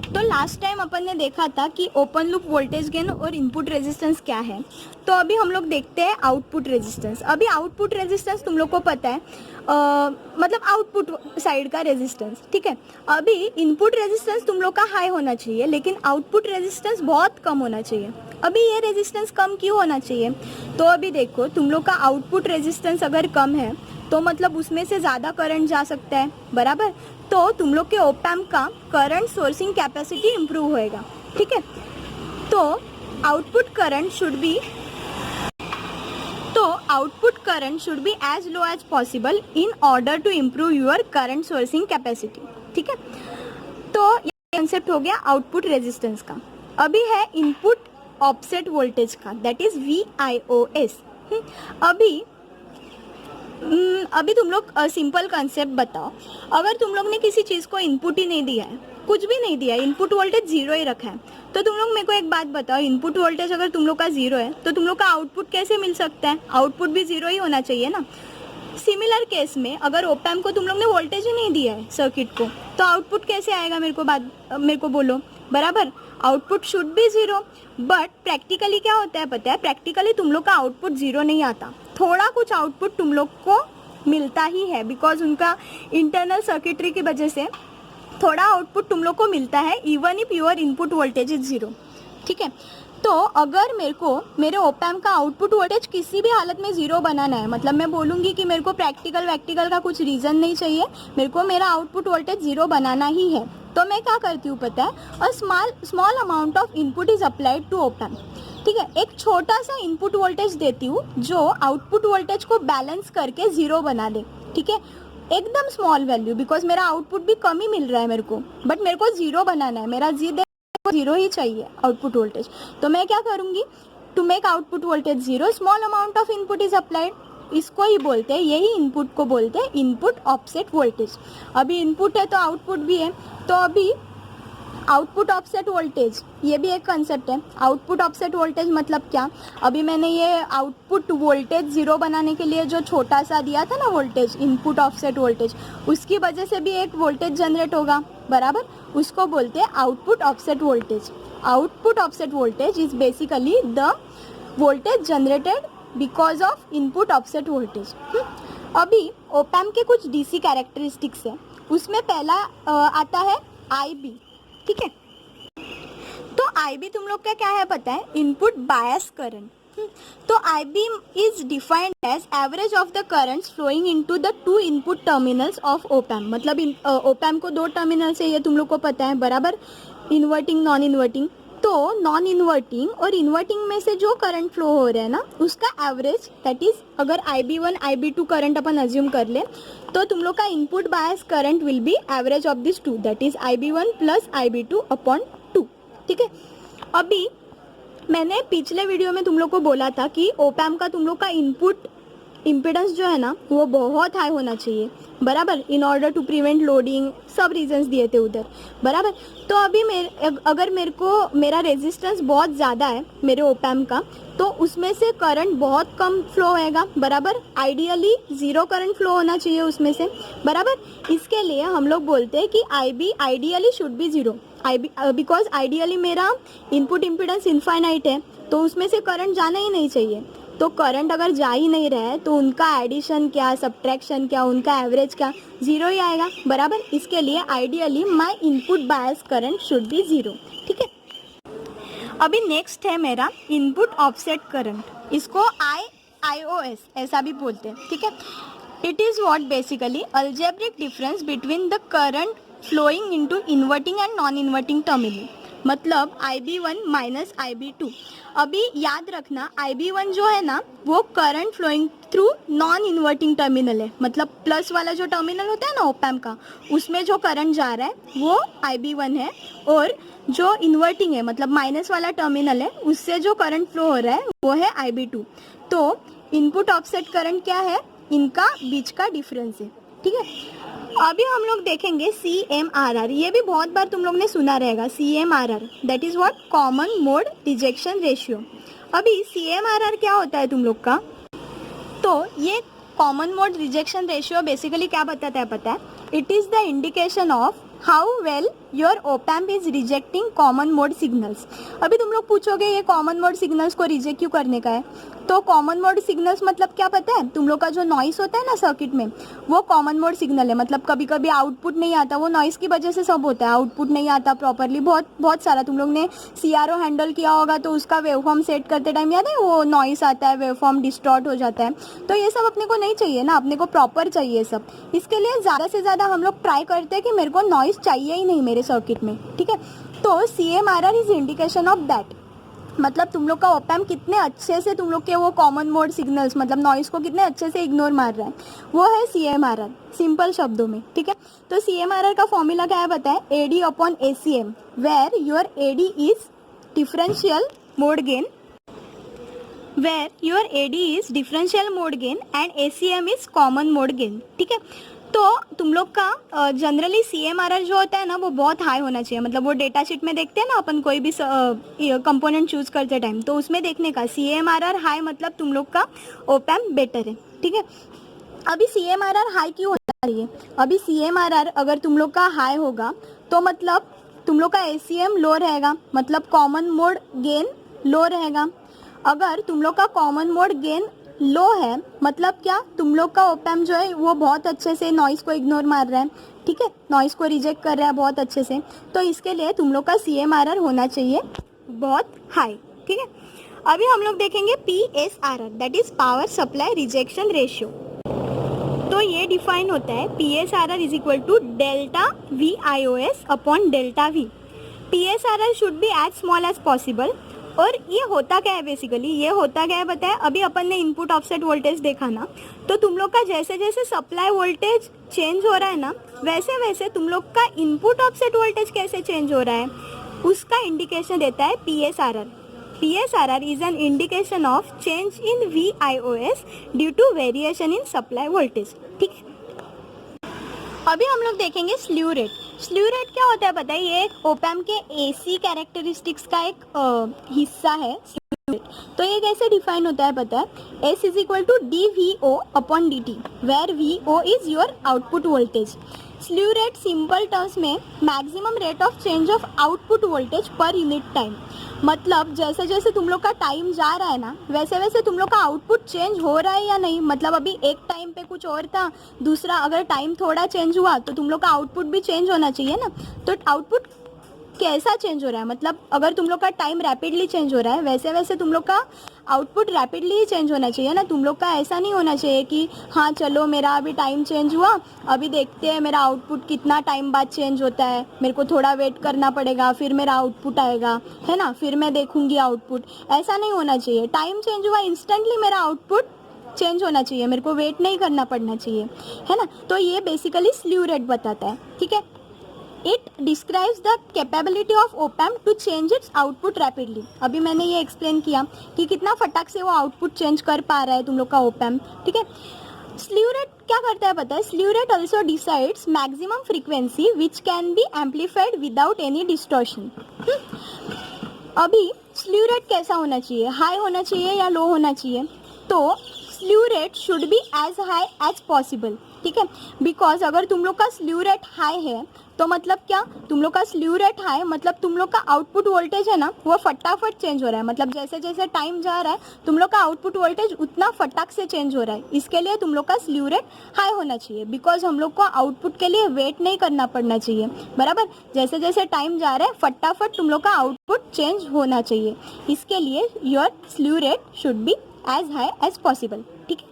तो last time अपन ने देखा था कि ओपन लूप वोल्टेज गेन और इनपुट रेजिस्टेंस क्या है। तो अभी हम लोग देखते हैं आउटपुट रेजिस्टेंस। अभी आउटपुट रेजिस्टेंस तुम लोग को पता है, मतलब आउटपुट साइड का रेजिस्टेंस, ठीक है। अभी इनपुट रेजिस्टेंस तुम लोग का हाई होना चाहिए, लेकिन आउटपुट रेजिस्टेंस बहुत कम होना चाहिए। अभी ये रेजिस्टेंस कम क्यों होना चाहिए? तो अभी देखो, तुम लोग का आउटपुट रेजिस्टेंस अगर कम है तो मतलब उसमें से ज़्यादा करंट जा सकता है, बराबर। तो तुम लोग के ओप एम्प का करंट सोर्सिंग कैपेसिटी इम्प्रूव होएगा, ठीक है। तो output current should be as low as possible in order to improve your current sourcing capacity, ठीक है। तो ये कंसेप्ट हो गया आउटपुट रेजिस्टेंस का। अभी है इनपुट ऑफसेट वोल्टेज का, दैट इज VIOS। अभी तुम लोग सिंपल कंसेप्ट बताओ। अगर तुम लोग ने किसी चीज़ को इनपुट ही नहीं दिया है, कुछ भी नहीं दिया है, इनपुट वोल्टेज 0 ही रखा है, तो तुम लोग मेरे को एक बात बताओ, इनपुट वोल्टेज अगर तुम लोग का 0 है तो तुम लोग का आउटपुट कैसे मिल सकता है? आउटपुट भी 0 ही होना चाहिए ना। सिमिलर केस में अगर ओप एम्प को तुम लोग ने वोल्टेज ही नहीं दिया है सर्किट को, तो आउटपुट कैसे आएगा? मेरे को बोलो, बराबर। Output should be 0, but practically क्या होता है पता है? प्रैक्टिकली तुम लोग का आउटपुट 0 नहीं आता, थोड़ा कुछ आउटपुट तुम लोग को मिलता ही है, बिकॉज उनका इंटरनल सर्किटरी की वजह से थोड़ा आउटपुट तुम लोग को मिलता है, even if your input voltage is 0, ठीक है। तो अगर मेरे को मेरे ओप एम्प का आउटपुट वोल्टेज किसी भी हालत में 0 बनाना है, मतलब मैं बोलूँगी कि मेरे को प्रैक्टिकल का कुछ रीज़न नहीं चाहिए, मेरे को मेरा आउटपुट वोल्टेज 0 बनाना ही है, तो मैं क्या करती हूँ पता है? A small amount of input is applied to op amp, ठीक है। एक छोटा सा इनपुट वोल्टेज देती हूँ जो आउटपुट वोल्टेज को बैलेंस करके 0 बना दे, ठीक है। एकदम स्मॉल वैल्यू, बिकॉज मेरा आउटपुट भी कम ही मिल रहा है मेरे को, बट मेरे को 0 बनाना है, मेरा 0 ही चाहिए आउटपुट वोल्टेज। तो मैं क्या करूँगी? To make output voltage 0, small amount of input is applied, इसको ही बोलते हैं, यही इनपुट को बोलते हैं इनपुट ऑफसेट वोल्टेज। अभी इनपुट है तो आउटपुट भी है, तो अभी आउटपुट ऑफसेट वोल्टेज, ये भी एक कंसेप्ट है। आउटपुट ऑफसेट वोल्टेज मतलब क्या? अभी मैंने ये आउटपुट वोल्टेज 0 बनाने के लिए जो छोटा सा दिया था ना वोल्टेज, इनपुट ऑफसेट वोल्टेज, उसकी वजह से भी एक वोल्टेज जनरेट होगा, बराबर। उसको बोलते हैं output offset voltage. Output offset voltage is basically the voltage generated because of input offset voltage. अभी ओप एम्प के कुछ डीसी कैरेक्टरिस्टिक्स है, उसमें पहला आता है IB, ठीक है। तो IB तुम लोग का क्या है पता है? Input bias current. तो IB is defined as average of the currents flowing into the 2 input terminals of op amp. मतलब ओप एम्प को 2 टर्मिनल से, ये तुम लोग को पता है, बराबर, इन्वर्टिंग नॉन इन्वर्टिंग। तो नॉन इन्वर्टिंग और इन्वर्टिंग में से जो करंट फ्लो हो रहा है ना, उसका एवरेज, दैट इज अगर IB1 IB2 करंट अपन अज्यूम कर ले, तो तुम लोग का input bias current will be average of this 2, that is IB1 plus IB2 upon 2, ठीक है। अभी मैंने पिछले वीडियो में तुम लोग को बोला था कि ओप एम्प का तुम लोग का इनपुट इम्पिडेंस जो है ना, वो बहुत हाई होना चाहिए, बराबर, in order to prevent loading, सब रीजंस दिए थे उधर, बराबर। तो अभी अगर मेरा रेजिस्टेंस बहुत ज़्यादा है मेरे ओप एम्प का, तो उसमें से करंट बहुत कम फ्लो होएगा, बराबर। आइडियली 0 करंट फ्लो होना चाहिए उसमें से, बराबर। इसके लिए हम लोग बोलते हैं कि IB ideally should be 0, because ideally मेरा इनपुट इम्पिडेंस इनफाइनाइट है, तो उसमें से करंट जाना ही नहीं चाहिए। तो करंट अगर जा ही नहीं रहा है तो उनका एडिशन क्या, सब्ट्रैक्शन क्या, उनका एवरेज क्या, 0 ही आएगा, बराबर। इसके लिए ideally my input bias current should be 0, ठीक है। अभी नेक्स्ट है मेरा इनपुट ऑफसेट करंट, इसको IOS ऐसा भी बोलते हैं, ठीक है। It is what basically algebraic difference between the current flowing into inverting and non inverting terminal, मतलब IB1 माइनस IB2। अभी याद रखना, IB1 जो है ना, वो current flowing through non inverting terminal है, मतलब प्लस वाला जो टर्मिनल होता है ना ओप एम्प का, उसमें जो करंट जा रहा है वो IB1 है, और जो इन्वर्टिंग है, मतलब माइनस वाला टर्मिनल है, उससे जो करंट फ्लो हो रहा है वो है IB2। तो इनपुट ऑफसेट करंट क्या है? इनका बीच का डिफरेंस है, ठीक है। अभी हम लोग देखेंगे CMRR, ये भी बहुत बार तुम लोग ने सुना रहेगा, CMRR, that is what, common mode rejection ratio. अभी CMRR क्या होता है तुम लोग का? तो ये common mode rejection ratio basically क्या बताता है पता है? It is the indication of how well your op-amp is rejecting common mode signals. अभी तुम लोग पूछोगे ये कॉमन मोड सिग्नल्स को रिजेक्ट क्यों करने का है, तो कॉमन मोड सिग्नल्स मतलब क्या पता है तुम लोग का, जो नॉइस होता है ना सर्किट में, वो कॉमन मोड सिग्नल है। मतलब कभी कभी आउटपुट नहीं आता, वो नॉइस की वजह से सब होता है, आउटपुट नहीं आता प्रॉपरली, बहुत सारा। तुम लोग ने CRO हैंडल किया होगा तो उसका वेवफॉर्म सेट करते टाइम याद है वो नॉइस आता है, वेवफॉर्म डिस्टॉर्ट हो जाता है। तो ये सब अपने को नहीं चाहिए ना, अपने को प्रॉपर चाहिए सब। इसके लिए ज़्यादा से ज़्यादा हम लोग ट्राई करते हैं कि मेरे को नॉइस चाहिए ही नहीं मेरे सर्किट में, ठीक है। तो CMRR is indication of that. मतलब तुम लोग का ओपैम्प कितने अच्छे से तुम लोग के वो कॉमन मोड सिग्नल्स मतलब नॉइस को कितने अच्छे से इग्नोर मार रहा है, वो है CMRR, सिंपल शब्दों में, ठीक है। तो CMRR का फॉर्मूला क्या है बताए, AD/ACM, where your AD is differential mode gain, and ACM is common mode gain, ठीक है। तो तुम लोग का जनरली CMRR जो होता है ना वो बहुत हाई होना चाहिए। मतलब वो डेटा शीट में देखते हैं ना अपन कोई भी कंपोनेंट चूज करते टाइम, तो उसमें देखने का CMRR हाई मतलब तुम लोग का ओपैम्प बेटर है, ठीक है। अभी CMRR हाई क्यों होना चाहिए, अभी CMRR अगर तुम लोग का हाई होगा तो मतलब तुम लोग का ACM लो रहेगा, मतलब कॉमन मोड गेन लो रहेगा। अगर तुम लोग का कॉमन मोड गेन लो है मतलब क्या, तुम लोग का ओपैम्प जो है वो बहुत अच्छे से नॉइस को इग्नोर मार रहा है, ठीक है, नॉइस को रिजेक्ट कर रहा है बहुत अच्छे से। तो इसके लिए तुम लोग का CMRR होना चाहिए बहुत हाई, ठीक है। अभी हम लोग देखेंगे PSRR, that is power supply rejection ratio. तो ये डिफाइन होता है PSRR is equal to delta VIOS upon delta V। PSRR should be as small as possible. और ये होता क्या है बेसिकली, ये होता क्या है बताए, अभी अपन ने इनपुट ऑफसेट वोल्टेज देखा ना, तो तुम लोग का जैसे जैसे सप्लाई वोल्टेज चेंज हो रहा है ना, वैसे वैसे तुम लोग का इनपुट ऑफसेट वोल्टेज कैसे चेंज हो रहा है उसका इंडिकेशन देता है PSRR। PSRR is an indication of change in VIOS due to variation in supply voltage, ठीक है। अभी हम लोग देखेंगे स्लीव रेट। स्लीव रेट क्या होता है पता है, ये एक ओपैम्प के AC कैरेक्टरिस्टिक्स का एक हिस्सा है स्लीव रेट। तो ये कैसे डिफाइन होता है पता है, S is equal to DVO upon DT, where VO is your output voltage. Slew rate simple terms में maximum rate of change of output voltage per unit time. मतलब जैसे जैसे तुम लोग का टाइम जा रहा है ना, वैसे वैसे तुम लोग का आउटपुट चेंज हो रहा है या नहीं। मतलब अभी एक टाइम पे कुछ और था, दूसरा अगर टाइम थोड़ा चेंज हुआ तो तुम लोग का आउटपुट भी चेंज होना चाहिए ना। तो आउटपुट कैसा चेंज हो रहा है, मतलब अगर तुम लोग का टाइम रैपिडली चेंज हो रहा है, वैसे वैसे तुम लोग का आउटपुट रैपिडली ही चेंज होना चाहिए ना। तुम लोग का ऐसा नहीं होना चाहिए कि हाँ चलो मेरा अभी टाइम चेंज हुआ, अभी देखते हैं मेरा आउटपुट कितना टाइम बाद चेंज होता है, मेरे को थोड़ा वेट करना पड़ेगा, फिर मेरा आउटपुट आएगा, है ना, फिर मैं देखूंगी आउटपुट। ऐसा नहीं होना चाहिए। टाइम चेंज हुआ इंस्टेंटली मेरा आउटपुट चेंज होना चाहिए, मेरे को वेट नहीं करना पड़ना चाहिए, है ना। तो ये बेसिकली स्लीव रेट बताता है, ठीक है। It describes the capability of op amp to change its output rapidly. अभी मैंने ये एक्सप्लेन किया कि कितना फटाक से वो आउटपुट चेंज कर पा रहा है तुम लोग का ओपैम्प, ठीक है। स्लीव रेट क्या करता है पता है, slew rate also decides maximum frequency which can be amplified without any distortion. अभी स्लीव रेट कैसा होना चाहिए, हाई होना चाहिए या लो होना चाहिए, तो slew rate should be as high as possible, ठीक है। बिकॉज अगर तुम लोग का स्लीव रेट हाई है तो मतलब क्या, तुम लोग का स्लीव रेट हाई मतलब तुम लोग का आउटपुट वोल्टेज है ना वो फटाफट चेंज हो रहा है। मतलब जैसे जैसे टाइम जा रहा है तुम लोग का आउटपुट वोल्टेज उतना फटाक से चेंज हो रहा है। इसके लिए तुम लोग का स्लीव रेट हाई होना चाहिए, बिकॉज हम लोग को आउटपुट के लिए वेट नहीं करना पड़ना चाहिए, बराबर। जैसे जैसे टाइम जा रहा है फटाफट तुम लोग का आउटपुट चेंज होना चाहिए। इसके लिए your slew rate should be as high as possible, ठीक है।